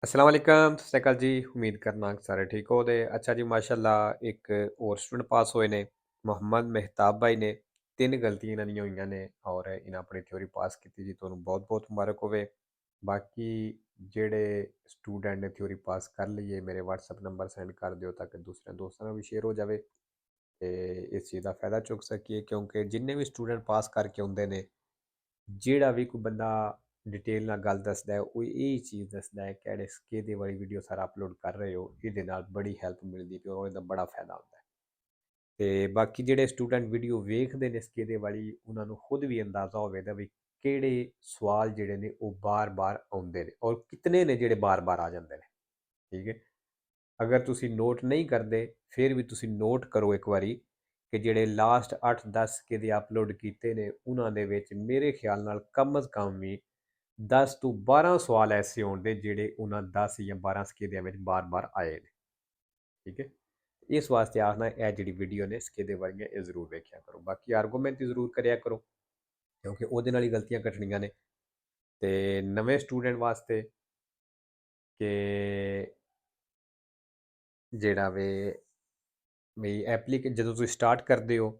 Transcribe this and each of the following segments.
अस्सलाम वालेकुम सत श्री अकाल जी। उम्मीद करना कि सारे ठीक हो दे। अच्छा जी, माशाअल्लाह एक और स्टूडेंट पास होए ने, मोहम्मद मेहताब भाई ने। 3 गलतियां इन्हां दियां होईयां ने और इन्हां अपनी थ्योरी पास की जी। तुहानूं बहुत बहुत मुबारक होवे। बाकी जेड़े स्टूडेंट ने थ्योरी पास कर ली है, मेरे व्हाट्सएप नंबर सेंड कर दिओ ताकि दूसरे दोस्तां नाल भी शेयर हो जावे ते इस चीज़ दा फायदा चुक सकीए, क्योंकि जिन्ने भी स्टूडेंट पास करके आउंदे ने, ਜਿਹੜਾ ਵੀ ਕੋਈ ਬੰਦਾ ਡਿਟੇਲ ਨਾਲ ਗੱਲ ਦੱਸਦਾ ਹੈ ਉਹ ਇਹ ਚੀਜ਼ ਦੱਸਦਾ ਹੈ ਕਿ ਜਿਹੜੇ ਸਕੇਦੇ ਵਾਲੀ ਵੀਡੀਓ ਸਾਰਾ ਅਪਲੋਡ ਕਰ ਰਹੇ ਹੋ, ਇਹਦੇ ਨਾਲ ਬੜੀ ਹੈਲਪ ਮਿਲਦੀ ਪਿਓ ਔਰ ਇਹਦਾ ਬੜਾ ਫਾਇਦਾ ਹੁੰਦਾ ਹੈ। ਤੇ ਬਾਕੀ ਜਿਹੜੇ ਸਟੂਡੈਂਟ ਵੀਡੀਓ ਵੇਖਦੇ ਨੇ ਸਕੇਦੇ ਵਾਲੀ, ਉਹਨਾਂ ਨੂੰ ਖੁਦ ਵੀ ਅੰਦਾਜ਼ਾ ਹੋਵੇਗਾ ਵੀ ਕਿਹੜੇ ਸਵਾਲ ਜਿਹੜੇ ਨੇ ਉਹ ਬਾਰ-ਬਾਰ ਆਉਂਦੇ ਨੇ ਔਰ ਕਿਤਨੇ ਨੇ ਜਿਹੜੇ ਬਾਰ-ਬਾਰ ਆ ਜਾਂਦੇ ਨੇ। ਠੀਕ ਹੈ, ਅਗਰ ਤੁਸੀਂ ਨੋਟ ਨਹੀਂ ਕਰਦੇ ਫਿਰ ਵੀ ਤੁਸੀਂ ਨੋਟ ਕਰੋ ਇੱਕ ਵਾਰੀ ਕਿ ਜਿਹੜੇ ਲਾਸਟ 8-10 ਕਿਤੇ ਅਪਲੋਡ ਕੀਤੇ ਨੇ ਉਹਨਾਂ ਦੇ ਵਿੱਚ ਮੇਰੇ ਖਿਆਲ ਨਾਲ ਕਮ ਅਜ਼ ਕਮ ਵੀ 10 ਤੋਂ 12 ਸਵਾਲ ਐਸੇ ਹੋਣਗੇ ਜਿਹੜੇ ਉਹਨਾਂ 10 ਜਾਂ 12 ਸਕੇਦਿਆਂ ਵਿੱਚ ਬਾਰ-ਬਾਰ ਆਏ ਨੇ। ਠੀਕ ਹੈ, ਇਸ ਵਾਸਤੇ ਆਖਣਾ ਇਹ ਜਿਹੜੀ ਵੀਡੀਓ ਨੇ ਸਕੇਦੇ ਵਾਲੀਆਂ ਇਹ ਜ਼ਰੂਰ ਵੇਖਿਆ ਕਰੋ। ਬਾਕੀ ਆਰਗੂਮੈਂਟ ਜ਼ਰੂਰ ਕਰਿਆ ਕਰੋ ਕਿਉਂਕਿ ਉਹਦੇ ਨਾਲ ਹੀ ਗਲਤੀਆਂ ਕੱਟਣੀਆਂ ਨੇ। ਤੇ ਨਵੇਂ ਸਟੂਡੈਂਟ ਵਾਸਤੇ ਕਿ ਜਿਹੜਾ ਵੀ ਜਦੋਂ ਤੁਸੀਂ ਸਟਾਰਟ ਕਰਦੇ ਹੋ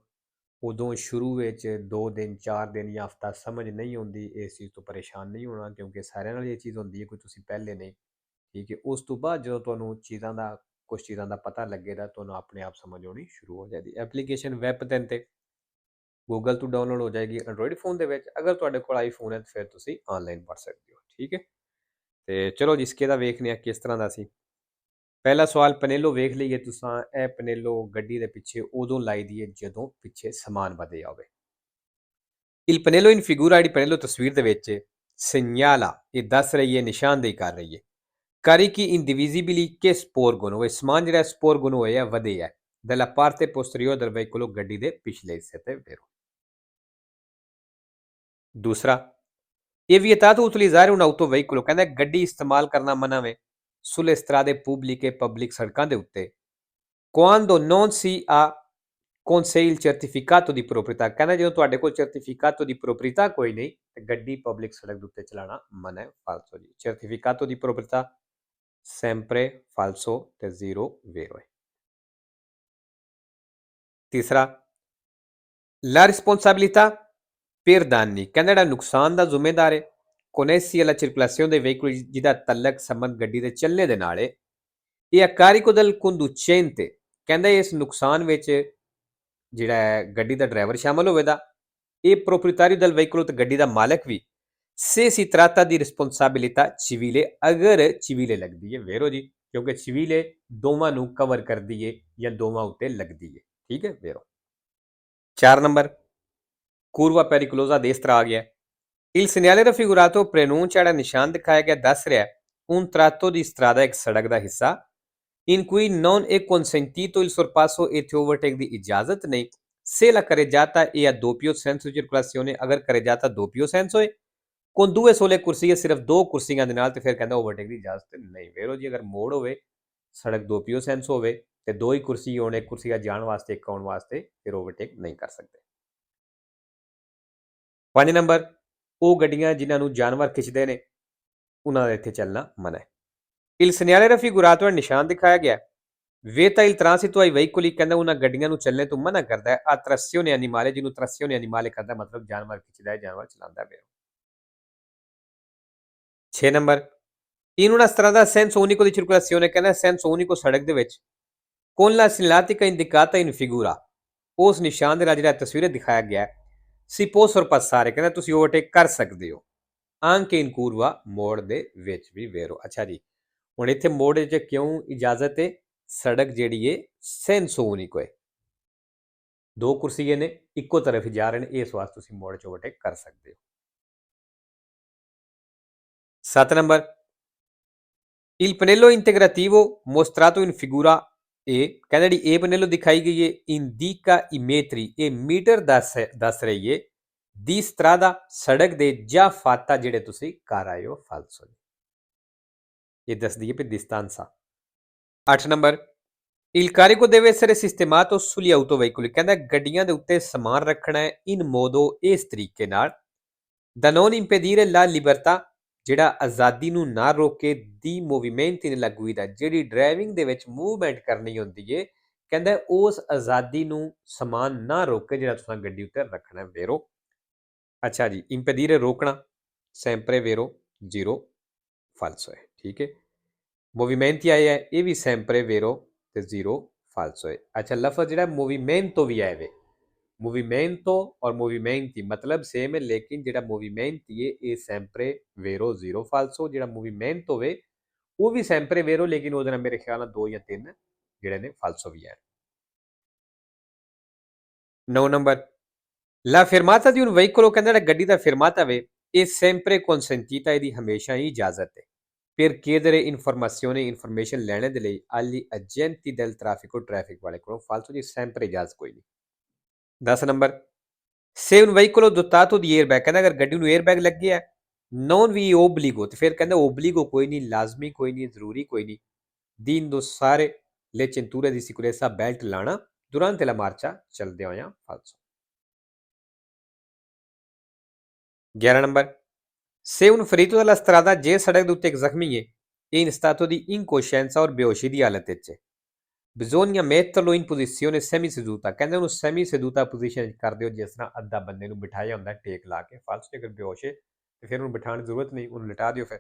ਉਦੋਂ ਸ਼ੁਰੂ ਵਿੱਚ 2 ਦਿਨ 4 ਦਿਨ ਜਾਂ ਹਫਤਾ ਸਮਝ ਨਹੀਂ ਆਉਂਦੀ, ਇਸ ਚੀਜ਼ ਤੋਂ ਪਰੇਸ਼ਾਨ ਨਹੀਂ ਹੋਣਾ ਕਿਉਂਕਿ ਸਾਰਿਆਂ ਨਾਲ ਇਹ ਚੀਜ਼ ਹੁੰਦੀ ਹੈ, ਕੋਈ ਤੁਸੀਂ ਪਹਿਲੇ ਨਹੀਂ। ਠੀਕ ਹੈ, ਉਸ ਤੋਂ ਬਾਅਦ ਜਦੋਂ ਤੁਹਾਨੂੰ ਕੁਛ ਚੀਜ਼ਾਂ ਦਾ ਪਤਾ ਲੱਗੇਗਾ, ਤੁਹਾਨੂੰ ਆਪਣੇ ਆਪ ਸਮਝ ਆਉਣੀ ਸ਼ੁਰੂ ਹੋ ਜਾਏਗੀ। ਐਪਲੀਕੇਸ਼ਨ ਵੈਬ 'ਤੇ ਗੂਗਲ ਤੋਂ ਡਾਊਨਲੋਡ ਹੋ ਜਾਏਗੀ ਐਂਡਰੋਇਡ ਫੋਨ ਦੇ ਵਿੱਚ। ਅਗਰ ਤੁਹਾਡੇ ਕੋਲ ਆਈਫੋਨ ਹੈ ਤਾਂ ਫਿਰ ਤੁਸੀਂ ਆਨਲਾਈਨ ਪੜ੍ਹ ਸਕਦੇ ਹੋ। ਠੀਕ ਹੈ, ਤੇ ਚਲੋ ਜੀ इसके ਦਾ ਵੇਖਦੇ ਹਾਂ ਕਿਸ ਤਰ੍ਹਾਂ ਦਾ ਸੀ। ਪਹਿਲਾ ਸਵਾਲ ਪਨੇਲੋ ਵੇਖ ਲਈਏ ਤੁਸੀਂ। ਇਹ ਪਨੇਲੋ ਗੱਡੀ ਦੇ ਪਿੱਛੇ ਉਦੋਂ ਲਾਈ ਦੀ ਹੈ ਜਦੋਂ ਪਿੱਛੇ ਸਮਾਨ ਵਧਿਆ ਹੋਵੇ। Il pannello in figura ਜਿਹੜੀ ਪਨੇਲੋ ਤਸਵੀਰ ਦੇ ਵਿੱਚ segnala ਇਹ ਦੱਸ ਰਹੀ ਹੈ, ਨਿਸ਼ਾਨਦੇਹੀ ਕਰ ਰਹੀ ਹੈ carichi indivisibili che sporgono, ਇਹ ਸਮਾਨ ਜਿਹੜਾ sporgono ਹੋਇਆ ਵਧਿਆ dalla parte posteriore del veicolo, ਗੱਡੀ ਦੇ ਪਿਛਲੇ ਹਿੱਸੇ ਤੇ vero। ਦੂਸਰਾ, è vietato utilizzare un autoveicolo, ਕਹਿੰਦਾ ਗੱਡੀ ਇਸਤੇਮਾਲ ਕਰਨਾ ਮਨਾ ਵੇ sulle strade pubbliche, ਪਬਲਿਕ ਸੜਕਾਂ ਦੇ ਉੱਤੇ quando non si ha con sé il certificato di proprietà, ਕਹਿੰਦਾ ਜਦੋਂ ਤੁਹਾਡੇ ਕੋਲ certificato di proprietà ਕੋਈ ਨਹੀਂ ਤੇ ਗੱਡੀ ਪਬਲਿਕ ਸੜਕ ਦੇ ਉੱਤੇ ਚਲਾਉਣਾ ਮਨਾ ਹੈ। ਫਾਲਸੋ ਜੀ, certificato di proprietà sempre falso ਤੇ zero vero ਹੈ। ਤੀਸਰਾ, la responsabilità per danni, ਕਹਿੰਦਾ ਜਿਹੜਾ ਨੁਕਸਾਨ ਦਾ ਜ਼ਿੰਮੇਦਾਰ ਹੈ connessi alla circolazione dei veicoli, ਜਿਹਦਾ ਤਲਕ ਸੰਬੰਧ ਗੱਡੀ ਦੇ ਚੱਲਣੇ ਦੇ ਨਾਲ ਹੈ, ਇਹ a carico del conducente, ਕਹਿੰਦਾ ਇਸ ਨੁਕਸਾਨ ਵਿੱਚ ਜਿਹੜਾ ਹੈ ਗੱਡੀ ਦਾ ਡਰਾਈਵਰ ਸ਼ਾਮਲ ਹੋਵੇਗਾ, ਇਹ proprietario del veicolo ਤੇ ਗੱਡੀ ਦਾ ਮਾਲਕ ਵੀ se si tratta di responsabilità civile, ਅਗਰ civile ਲੱਗਦੀ ਹੈ vero ਜੀ, ਕਿਉਂਕਿ civile ਦੋਵਾਂ ਨੂੰ ਕਵਰ ਕਰਦੀ ਹੈ ਜਾਂ ਦੋਵਾਂ ਉੱਤੇ ਲੱਗਦੀ ਹੈ। ਠੀਕ ਹੈ, vero। 4 number, curva pericolosa a destra ਆ ਗਿਆ। Il segnale raffigurato preannuncia, ਜਿਹੜਾ ਨਿਸ਼ਾਨ ਦਿਖਾਇਆ ਗਿਆ ਦੱਸ ਰਿਹਾ un tratto di strada, ਇੱਕ ਸੜਕ ਦਾ ਹਿੱਸਾ in cui non è consentito il sorpasso, ਇੱਥੇ ਓਵਰਟੇਕ ਦੀ ਇਜਾਜ਼ਤ ਨਹੀਂ। se la carreggiata è a doppio senso di circolazione, ਅਗਰ carreggiata doppio senso ਹੋਏ con due sole ਕੁਰਸੀਆਂ, ਸਿਰਫ 2 ਕੁਰਸੀਆਂ ਦੇ ਨਾਲ, ਤੇ ਫਿਰ ਕਹਿੰਦਾ ਓਵਰਟੇਕ ਦੀ ਇਜਾਜ਼ਤ ਨਹੀਂ। ਵੇਰੋ ਜੀ, ਅਗਰ ਮੋੜ ਹੋਵੇ, ਸੜਕ ਦੋਪੀਓ ਸੈਂਸ ਹੋਵੇ ਤੇ 2 ਹੀ ਕੁਰਸੀ ਹੋਣ, ਇੱਕ ਕੁਰਸੀ ਜਾਣ ਵਾਸਤੇ ਇੱਕ ਆਉਣ ਵਾਸਤੇ, ਫਿਰ ਓਵਰਟੇਕ ਨਹੀਂ ਕਰ ਸਕਦੇ। 5 ਨੰਬਰ, ਉਹ ਗੱਡੀਆਂ ਜਿਨ੍ਹਾਂ ਨੂੰ ਜਾਨਵਰ ਖਿੱਚਦੇ ਨੇ ਉਹਨਾਂ ਦਾ ਇੱਥੇ ਚੱਲਣਾ ਮਨਾ ਹੈ। il segnale raffigurato, ਨਿਸ਼ਾਨ ਦਿਖਾਇਆ ਗਿਆ vieta il transito ai veicoli, ਕਹਿੰਦਾ ਉਹਨਾਂ ਗੱਡੀਆਂ ਨੂੰ ਚੱਲਣੇ ਤੋਂ ਮਨਾ ਕਰਦਾ ਹੈ a trazione animale, ਜਿਹਨੂੰ trazione animale ਕਰਦਾ ਮਤਲਬ ਜਾਨਵਰ ਖਿੱਚਦਾ ਹੈ, ਜਾਨਵਰ ਚਲਾਉਂਦਾ ਹੈ। 6 number, in una strada senso unico di circolazione, ਕਹਿੰਦਾ senso unico ਸੜਕ ਦੇ ਵਿੱਚ con la segnaletica indicata in figura, ਉਸ ਨਿਸ਼ਾਨ ਦੇ ਨਾਲ ਜਿਹੜਾ ਤਸਵੀਰ ਦਿਖਾਇਆ ਗਿਆ si può sorpassare, ਕਹਿੰਦਾ ਤੁਸੀਂ ਓਵਰਟੇਕ ਕਰ ਸਕਦੇ ਹੋ anche in curva, ਮੋੜ ਦੇ ਵਿੱਚ ਵੀ vero। ਅੱਛਾ ਜੀ, ਹੁਣ ਇੱਥੇ ਮੋੜ ਵਿੱਚ ਕਿਉਂ ਇਜਾਜ਼ਤ ਹੈ? ਸੜਕ ਜਿਹੜੀ ਹੈ ਸੈਂਸੋ unico ਹੈ, 2 ਕੁਰਸੀਏ ਨੇ ਇੱਕੋ ਤਰਫ ਜਾ ਰਹੇ ਨੇ, ਇਸ ਵਾਸਤੇ ਤੁਸੀਂ ਮੋੜ 'ਚ ਓਵਰਟੇਕ ਕਰ ਸਕਦੇ ਹੋ। 7 number, il pannello integrativo mostrato in figura A, ਕਹਿੰਦਾ ਜਿਹੜੀ ਇਹ ਪਨੇਲੋ ਦਿਖਾਈ ਗਈ ਹੈ indica i metri, ਇਹ ਮੀਟਰ ਦੱਸ ਰਹੀ ਹੈ di strada, ਸੜਕ ਦੇ, ਜਾਂ fatta ਜਿਹੜੇ ਤੁਸੀਂ ਕਰ ਆਏ ਹੋ falso, ਇਹ ਦੱਸਦੀ ਹੈ per distanza। 8 number, il carico deve essere sistemato sugli autoveicoli, ਕਹਿੰਦਾ ਗੱਡੀਆਂ ਦੇ ਉੱਤੇ ਸਮਾਨ ਰੱਖਣਾ ਹੈ in modo, ਇਸ ਤਰੀਕੇ ਨਾਲ da non impedire la libertà, ਜਿਹੜਾ ਆਜ਼ਾਦੀ ਨੂੰ ਨਾ ਰੋਕੇ ਦੀ ਮੂਵਮੈਂਟ ਇਨ ਲਾ ਗੁਇਦਾ, ਜਿਹੜੀ ਡਰਾਈਵਿੰਗ ਦੇ ਵਿੱਚ ਮੂਵਮੈਂਟ ਕਰਨੀ ਹੁੰਦੀ ਏ, ਕਹਿੰਦਾ ਉਸ ਆਜ਼ਾਦੀ ਨੂੰ ਸਮਾਨ ਨਾ ਰੋਕੇ ਜਿਹੜਾ ਤੁਸੀਂ ਗੱਡੀ ਉੱਤੇ ਰੱਖਣਾ ਵੇਰੋ। ਅੱਛਾ ਜੀ, ਇੰਪੈਡੀਰੇ ਰੋਕਣਾ, ਸੈਂਪਰੇ ਵੇਰੋ ਜ਼ੀਰੋ ਫਾਲਸੋ ਹੈ, ਠੀਕ ਹੈ। ਮੂਵਮੈਂਟ ਆਇਆ ਇਹ ਵੀ ਸੈਂਪਰੇ ਵੇਰੋ ਤੇ ਜ਼ੀਰੋ ਫਾਲਸੋ ਹੈ। ਅੱਛਾ, ਲਫ਼ਜ਼ ਜਿਹੜਾ ਮੂਵਮੈਂਟੋ ਵੀ ਆਇਆ ਵੇ, movimento और movimenti मतलब सेम है, लेकिन ਜਿਹੜਾ movimenti है ਇਹ sempre vero zero falso, ਜਿਹੜਾ movimento ਹੋਵੇ ਉਹ ਵੀ sempre vero, ਲੇਕਿਨ ਉਹਦੇ ਨਾਲ ਮੇਰੇ ਖਿਆਲ ਨਾਲ 2 ਜਾਂ 3 ਜਿਹੜੇ ਨੇ falso ਵੀ ਹੈ। 9 number la fermata di un veicolo, ਕਹਿੰਦਾ ਜਿਹੜਾ ਗੱਡੀ ਦਾ ਫਰਮਾਤਾ ਵੇ ਇਹ sempre consentita, ਇਹਦੀ ਹਮੇਸ਼ਾ ਹੀ ਇਜਾਜ਼ਤ ਹੈ। per chiedere informazioni, information ਲੈਣੇ ਦੇ ਲਈ agli agenti del traffico, traffic ਵਾਲੇ ਕੋਲੋਂ falso ਜੀ, sempre ਇਜਾਜ਼ਤ ਕੋਈ ਨਹੀਂ। 10 number se un veicolo dotato di airbag, ਕਹਿੰਦਾ ਅਗਰ ਗੱਡੀ ਨੂੰ 에ਅਰਬੈਗ ਲੱਗਿਆ non vi obbligo, ਤੇ ਫਿਰ ਕਹਿੰਦਾ obbligo ਕੋਈ ਨਹੀਂ, ਲਾਜ਼ਮੀ ਕੋਈ ਨਹੀਂ, ਜ਼ਰੂਰੀ ਕੋਈ ਨਹੀਂ, di indossare le cinture di sicurezza, belt ਲਾਣਾ durante la marcia, ਚੱਲਦੇ ਹੋਇਆਂ falso। 11 number se un ferito della strada, ਜੇ ਸੜਕ ਦੇ ਉੱਤੇ ਇੱਕ ਜ਼ਖਮੀ ਹੈ in stato di incoscienza, ਔਰ ਬੇਹੋਸ਼ੀ ਦੀ ਹਾਲਤ ਵਿੱਚ ਹੈ, bisogna metterlo in posizione semi seduta, ਕਹਿੰਦੇ ਉਹਨੂੰ semi seduta position ਕਰ ਦਿਓ, ਜਿਸ ਤਰ੍ਹਾਂ ਅੱਧਾ ਬੰਦੇ ਨੂੰ ਬਿਠਾਇਆ ਹੁੰਦਾ ਟੇਕ ਲਾ ਕੇ। ਫਾਲਸ ਜੇਕਰ ਬੇਹੋਸ਼ ਹੈ ਤੇ ਫਿਰ ਉਹਨੂੰ ਬਿਠਾਉਣ ਦੀ ਜ਼ਰੂਰਤ ਨਹੀਂ, ਉਹਨੂੰ ਲਿਟਾ ਦਿਓ ਫਿਰ।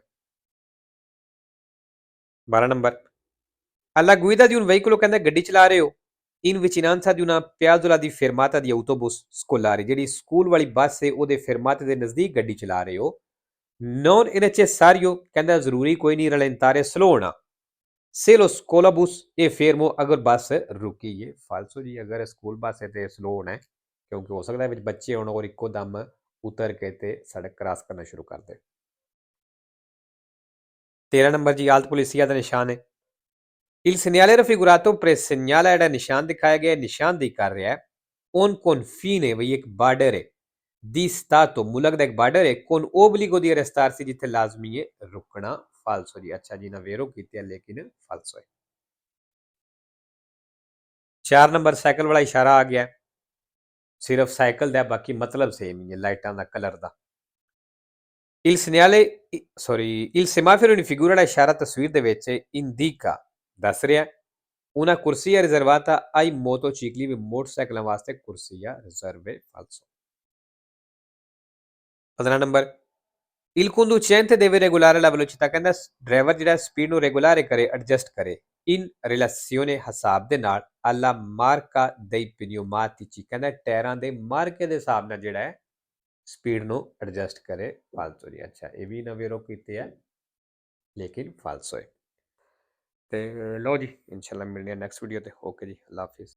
12 number alla guida di un veicolo, ਕਹਿੰਦਾ ਗੱਡੀ ਚਲਾ ਰਹੇ ਹੋ in vicinanza di una piazzola di fermata di autobus scolari, ਜਿਹੜੀ ਸਕੂਲ ਵਾਲੀ ਬੱਸ ਹੈ ਉਹਦੇ ਫਰਮਾਤੇ ਦੇ ਨਜ਼ਦੀਕ ਗੱਡੀ ਚਲਾ ਰਹੇ ਹੋ non è necessario, ਕਹਿੰਦਾ ਜ਼ਰੂਰੀ ਕੋਈ ਨਹੀਂ, rallentare slow ਹੋਣਾ se lo scolabus è fermo, ਅਗਰ ਬੱਸ ਰੁਕੀ ਹੈ ਫਾਲਸੋ ਜੀ, ਅਗਰ ਸਕੂਲ ਬੱਸ ਹੈ ਤੇ ਸਲੋ ਹੋਣਾ ਹੈ, ਕਿਉਂਕਿ ਹੋ ਸਕਦਾ ਵਿੱਚ ਬੱਚੇ ਹੋਣ ਔਰ ਇੱਕੋ ਦਮ ਉਤਰ ਕੇ ਤੇ ਸੜਕ ਕ੍ਰਾਸ ਕਰਨਾ ਸ਼ੁਰੂ ਕਰ ਦੇ। 13 ਨੰਬਰ ਜੀ ਆਲਤ ਪੁਲਿਸਿਆ ਦਾ ਨਿਸ਼ਾਨ ਹੈ il segnale raffigurato pre-segnala, ਜਿਹੜਾ ਨਿਸ਼ਾਨ ਦਿਖਾਇਆ ਗਿਆ ਨਿਸ਼ਾਨਦੇਹੀ ਕਰ ਰਿਹਾ ਹੈ on confine, ਵਈ ਇੱਕ ਬਾਰਡਰ ਹੈ di stato, ਮੁਲਕ ਦਾ ਇੱਕ ਬਾਰਡਰ ਹੈ con obbligo di arrestarsi, ਜਿੱਥੇ ਲਾਜ਼ਮੀ ਹੈ ਰੁਕਣਾ ਫਾਲਸੋ ਜੀ। ਅੱਛਾ ਜੀ, ਨਾ ਵੇਰੋ ਕੀਤੀ ਹੈ ਲੇਕਿਨ ਫਾਲਸੋ ਹੈ। 4 ਨੰਬਰ ਸਾਈਕਲ ਵਾਲਾ ਇਸ਼ਾਰਾ ਆ ਗਿਆ, ਸਿਰਫ ਸਾਈਕਲ ਦਾ, ਬਾਕੀ ਮਤਲਬ ਸੇਮ ਹੀ ਹੈ ਲਾਈਟਾਂ ਦਾ, ਕਲਰ ਦਾ। il segnale sorry il semaforo in figura, ਦਾ ਇਸ਼ਾਰਾ ਤਸਵੀਰ ਦੇ ਵਿੱਚ indica ਦੱਸ ਰਿਹਾ una corsia riservata ai motocicli, ਵੀ ਮੋਟਰਸਾਈਕਲਾਂ ਵਾਸਤੇ ਕੁਰਸੀਆ ਰਿਜ਼ਰਵ ਹੈ ਫਾਲਸੋ। 15 number il conducente deve regolare la velocità, ਕਹਿੰਦਾ ਡਰਾਈਵਰ ਜਿਹੜਾ ਸਪੀਡ ਨੂੰ ਰੈਗੂਲਰ ਕਰੇ, ਐਡਜਸਟ ਕਰੇ in relazione, ਹਿਸਾਬ ਦੇ ਨਾਲ alla marca dei pneumatici, ਕਹਿੰਦਾ ਟਾਇਰਾਂ ਦੇ ਮਾਰਕੇ ਦੇ ਹਿਸਾਬ ਨਾਲ ਜਿਹੜਾ ਹੈ ਸਪੀਡ ਨੂੰ ਐਡਜਸਟ ਕਰੇ ਫਾਲਤੂ ਜੀ। ਅੱਛਾ, ਇਹ ਵੀ ਨਵੇਰੋ ਕੀਤੇ ਹੈ ਲੇਕਿਨ ਫਾਲਸੋ ਹੈ। ਤੇ ਲਓ ਜੀ, ਇਨਸ਼ਾਅੱਲਾ ਮਿਲਦੇ ਹਾਂ ਨੈਕਸਟ ਵੀਡੀਓ ਤੇ। ਓਕੇ ਜੀ, ਅੱਲਾ ਹਾਫਿਜ਼।